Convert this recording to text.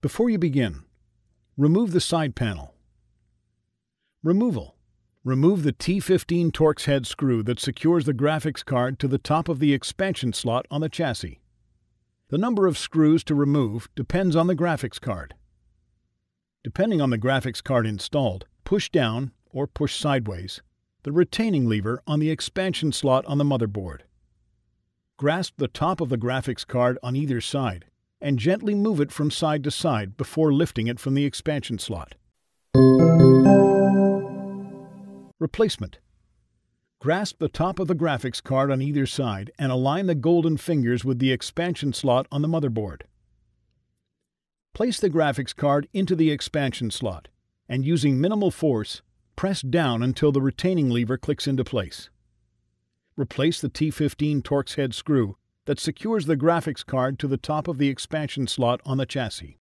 Before you begin, remove the side panel. Removal. Remove the T15 Torx head screw that secures the graphics card to the top of the expansion slot on the chassis. The number of screws to remove depends on the graphics card. Depending on the graphics card installed, push down or push sideways the retaining lever on the expansion slot on the motherboard. Grasp the top of the graphics card on either side and gently move it from side to side before lifting it from the expansion slot. Replacement. Grasp the top of the graphics card on either side and align the golden fingers with the expansion slot on the motherboard. Place the graphics card into the expansion slot and, using minimal force, press down until the retaining lever clicks into place. Replace the T15 Torx head screw that secures the graphics card to the top of the expansion slot on the chassis.